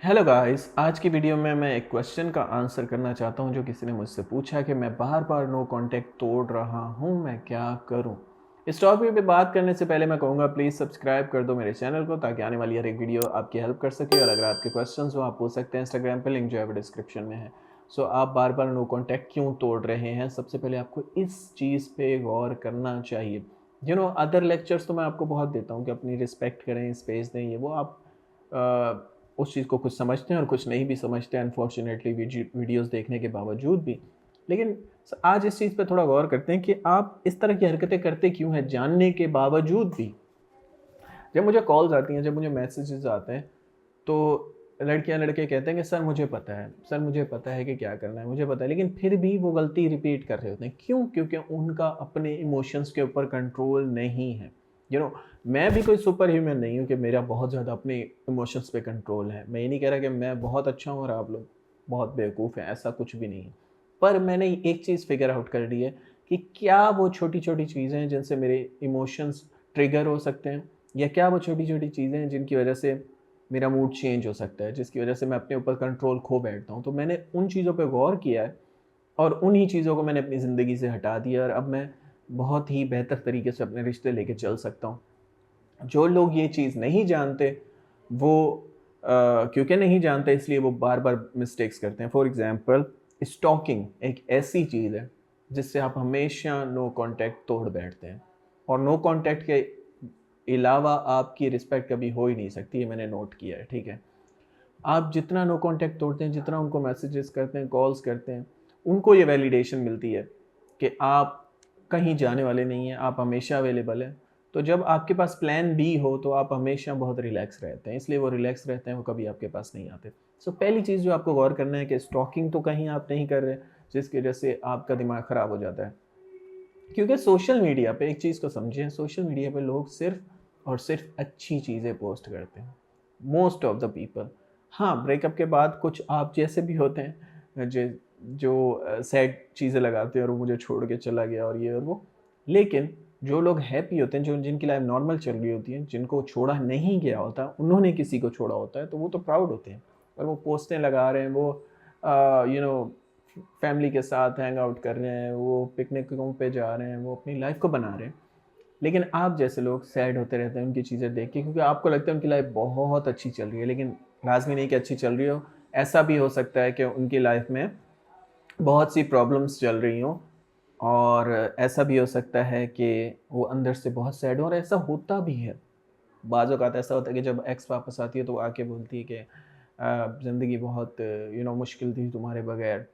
Hello guys, आज की video में मैं एक क्वेश्चन का आंसर करना चाहता हूं जो किसी ने मुझसे पूछा कि मैं बार बार नो कांटेक्ट तोड़ रहा हूं, मैं क्या करूं। इस टॉपिक पे बात करने से पहले मैं कहूँगा प्लीज़ सब्सक्राइब कर दो मेरे चैनल को ताकि आने वाली हर एक वीडियो आपकी हेल्प कर सके। और अगर आपके क्वेश्चन हो आप पूछ सकते हैं इंस्टाग्राम पे, लिंक जो है डिस्क्रिप्शन में है। सो आप बार बार नो कॉन्टैक्ट क्यों तोड़ रहे हैं, सबसे पहले आपको इस चीज़ पे गौर करना चाहिए। अदर लेक्चर्स तो मैं आपको बहुत देता हूँ कि अपनी रिस्पेक्ट करें, स्पेस दें, ये वो आप उस चीज़ को कुछ समझते हैं और कुछ नहीं भी समझते हैं अनफॉर्चुनेटली वीडियोस देखने के बावजूद भी। लेकिन आज इस चीज़ पे थोड़ा गौर करते हैं कि आप इस तरह की हरकतें करते क्यों हैं जानने के बावजूद भी। जब मुझे कॉल्स आती हैं, जब मुझे मैसेजेस आते हैं, तो लड़कियां लड़के कहते हैं कि सर मुझे पता है, सर मुझे पता है कि क्या करना है, मुझे पता है, लेकिन फिर भी वो गलती रिपीट कर रहे होते हैं। क्यों? क्योंकि उनका अपने इमोशंस के ऊपर कंट्रोल नहीं है। मैं भी कोई सुपर ह्यूमन नहीं हूँ कि मेरा बहुत ज़्यादा अपने इमोशंस पे कंट्रोल है। मैं ये नहीं कह रहा कि मैं बहुत अच्छा हूँ और आप लोग बहुत बेवकूफ़ हैं, ऐसा कुछ भी नहीं है। पर मैंने एक चीज़ फिगर आउट कर ली है कि क्या वो छोटी छोटी चीज़ें हैं जिनसे मेरे इमोशंस ट्रिगर हो सकते हैं, या क्या वो छोटी छोटी चीज़ें हैं जिनकी वजह से मेरा मूड चेंज हो सकता है, जिसकी वजह से मैं अपने ऊपर कंट्रोल खो बैठता हूँ। तो मैंने उन चीज़ों पे गौर किया है और उन्हीं चीज़ों को मैंने अपनी ज़िंदगी से हटा दिया और अब मैं बहुत ही बेहतर तरीके से अपने रिश्ते लेके चल सकता हूँ। जो लोग ये चीज़ नहीं जानते, वो क्योंकि नहीं जानते इसलिए वो बार-बार मिस्टेक्स करते हैं। फॉर एग्ज़ाम्पल, स्टॉकिंग एक ऐसी चीज़ है जिससे आप हमेशा नो कॉन्टैक्ट तोड़ बैठते हैं और नो कॉन्टैक्ट के अलावा आपकी रिस्पेक्ट कभी हो ही नहीं सकती, ये मैंने नोट किया है, ठीक है? आप जितना नो कॉन्टैक्ट तोड़ते हैं, जितना उनको मैसेजेस करते हैं, कॉल्स करते हैं, उनको ये वैलिडेशन मिलती है कि आप कहीं जाने वाले नहीं हैं, आप हमेशा अवेलेबल हैं। तो जब आपके पास प्लान बी हो तो आप हमेशा बहुत रिलैक्स रहते हैं, इसलिए वो रिलैक्स रहते हैं, वो कभी आपके पास नहीं आते। सो पहली चीज़ जो आपको गौर करना है कि स्टॉकिंग तो कहीं आप नहीं कर रहे, जिसकी वजह से आपका दिमाग ख़राब हो जाता है। क्योंकि सोशल मीडिया पे एक चीज़ को समझें, सोशल मीडिया पे लोग सिर्फ़ और सिर्फ़ अच्छी चीज़ें पोस्ट करते हैं, मोस्ट ऑफ द पीपल। हाँ, ब्रेकअप के बाद कुछ आप जैसे भी होते हैं जो सैड चीज़ें लगाते हैं और वो मुझे छोड़ के चला गया और ये और वो। लेकिन जो लोग हैप्पी होते हैं, जो जिनकी लाइफ़ नॉर्मल चल रही होती है, जिनको छोड़ा नहीं गया होता, उन्होंने किसी को छोड़ा होता है, तो वो तो प्राउड होते हैं और वो पोस्टें लगा रहे हैं, वो यू नो फैमिली के साथ हैंग आउट कर रहे हैं, वो पिकनिकों पे जा रहे हैं, वो अपनी लाइफ को बना रहे हैं। लेकिन आप जैसे लोग सैड होते रहते हैं उनकी चीज़ें देख के, क्योंकि आपको लगता है उनकी लाइफ बहुत अच्छी चल रही है, लेकिन लाज़मी नहीं कि अच्छी चल रही हो। ऐसा भी हो सकता है कि उनकी लाइफ में बहुत सी प्रॉब्लम्स चल रही हों और ऐसा भी हो सकता है कि वो अंदर से बहुत सैड हो, और ऐसा होता भी है। बाज़ औक़ात ऐसा होता है कि जब एक्स वापस आती है तो वो आके बोलती है कि ज़िंदगी बहुत मुश्किल थी तुम्हारे बगैर।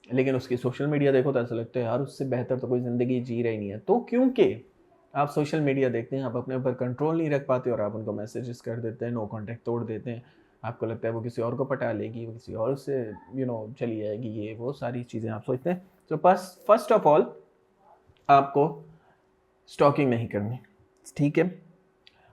लेकिन उसकी सोशल मीडिया देखो तो ऐसा लगता है यार उससे बेहतर तो कोई ज़िंदगी जी रही नहीं है। तो क्योंकि आप सोशल मीडिया देखते हैं, आप अपने ऊपर कंट्रोल नहीं रख पाते और आप उनको मैसेजेस कर देते हैं, नो कॉन्टैक्ट तोड़ देते हैं। आपको लगता है वो किसी और को पटा लेगी, वो किसी और से चली जाएगी, ये वो सारी चीज़ें आप सोचते हैं। तो बस फर्स्ट ऑफ ऑल आपको स्टॉकिंग नहीं करनी, ठीक है?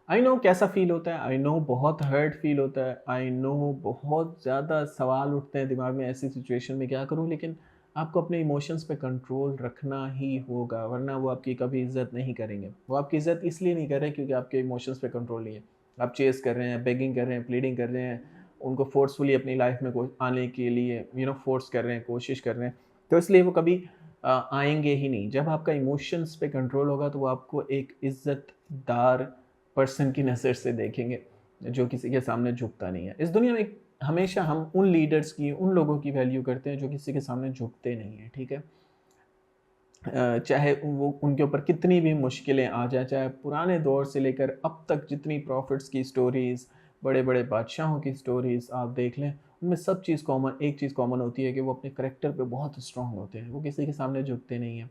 आई नो कैसा फ़ील होता है, आई नो बहुत हर्ट फ़ील होता है, आई नो बहुत ज़्यादा सवाल उठते हैं दिमाग में ऐसी सिचुएशन में क्या करूँ, लेकिन आपको अपने इमोशंस पे कंट्रोल रखना ही होगा, वरना वो आपकी कभी इज़्ज़त नहीं करेंगे। वो आपकी इज़्ज़त इसलिए नहीं कर रहे क्योंकि आपके इमोशंस पे कंट्रोल नहीं है। आप चेज़ कर रहे हैं, बेगिंग कर रहे हैं, प्लीडिंग कर रहे हैं, उनको फ़ोर्सफुली अपनी लाइफ़ में को आने के लिए फ़ोर्स कर रहे हैं, कोशिश कर रहे हैं, तो इसलिए वो कभी आएँगे ही नहीं। जब आपका इमोशंस पे कंट्रोल होगा तो वो आपको एक इज़्ज़तदार पर्सन की नज़र से देखेंगे, जो किसी के सामने झुकता नहीं है। इस दुनिया में हमेशा हम उन लीडर्स की, उन लोगों की वैल्यू करते हैं जो किसी के सामने झुकते नहीं हैं, ठीक है? चाहे वो उनके ऊपर कितनी भी मुश्किलें आ जाएँ, चाहे पुराने दौर से लेकर अब तक जितनी प्रॉफ़िट्स की स्टोरीज़, बड़े-बड़े बादशाहों की स्टोरीज़ आप देख लें, उनमें सब चीज़ कॉमन, एक चीज़ कॉमन होती है कि वो अपने करैक्टर पे बहुत स्ट्रॉन्ग होते हैं, वो किसी के सामने झुकते नहीं हैं।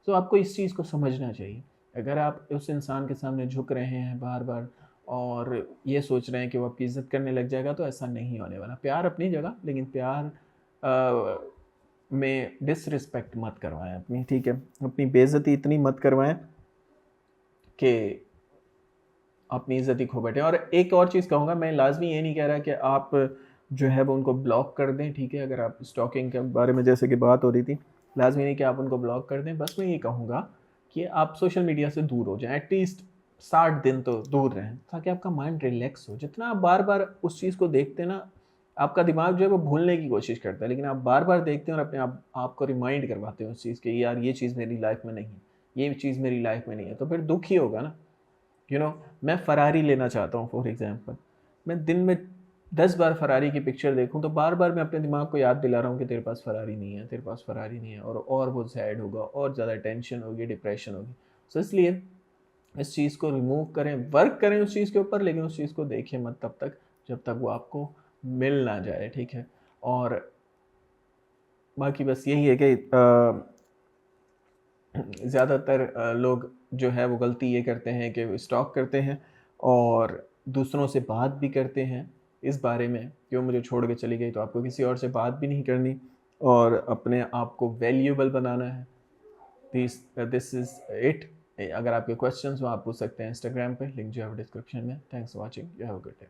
तो आपको इस चीज़ को समझना चाहिए। अगर आप उस इंसान के सामने झुक रहे हैं बार-बार और ये सोच रहे हैं कि वो आपकी इज़्ज़त करने लग जाएगा, तो ऐसा नहीं होने वाला। प्यार अपनी जगह, लेकिन प्यार में डिसरिस्पेक्ट मत करवाएँ अपनी, ठीक है? अपनी बेइज़्ज़ती इतनी मत करवाएँ कि अपनी इज़्ज़त ही खो बैठे। और एक और चीज़ कहूँगा, मैं लाज़मी ये नहीं कह रहा कि आप जो है वो उनको ब्लॉक कर दें, ठीक है? अगर आप स्टॉकिंग के बारे में जैसे कि बात हो रही थी, लाज़मी नहीं कि आप उनको ब्लॉक कर दें। बस मैं ये कहूँगा कि आप सोशल मीडिया से दूर हो जाएँ, एटलीस्ट 60 दिन तो दूर रहें, ताकि आपका माइंड रिलैक्स हो। जितना आप बार-बार उस चीज़ को देखते हैं ना, आपका दिमाग जो है वो भूलने की कोशिश करता है, लेकिन आप बार बार देखते हैं और अपने आपको रिमाइंड करवाते हो उस चीज़ के, यार ये चीज़ मेरी लाइफ में नहीं है, ये चीज़ मेरी लाइफ में नहीं है, तो फिर दुख ही होगा ना। मैं फ़रारी लेना चाहता हूँ फॉर एग्जांपल, मैं दिन में 10 बार फ़रारी की पिक्चर देखूँ तो बार बार मैं अपने दिमाग को याद दिला रहा हूँ कि तेरे पास फ़रारी नहीं है, तेरे पास फ़रारी नहीं है, और वो सैड होगा, और ज़्यादा टेंशन होगी, डिप्रेशन होगी। सो इसलिए इस चीज़ को रिमूव करें, वर्क करें उस चीज़ के ऊपर, लेकिन उस चीज़ को देखें मत तब तक जब तक वो आपको मिल ना जाए, ठीक है। और बाकी बस यही है कि ज़्यादातर लोग जो है वो गलती ये करते हैं कि वो स्टॉक करते हैं और दूसरों से बात भी करते हैं इस बारे में कि वो मुझे छोड़ के चली गई, तो आपको किसी और से बात भी नहीं करनी और अपने आप को वैल्यूएबल बनाना है। This is it. अगर आपके क्वेश्चंस हो आप पूछ सकते हैं इंस्टाग्राम पे, लिंक जो है वो डिस्क्रिप्शन में। Thanks for watching, you have a good day.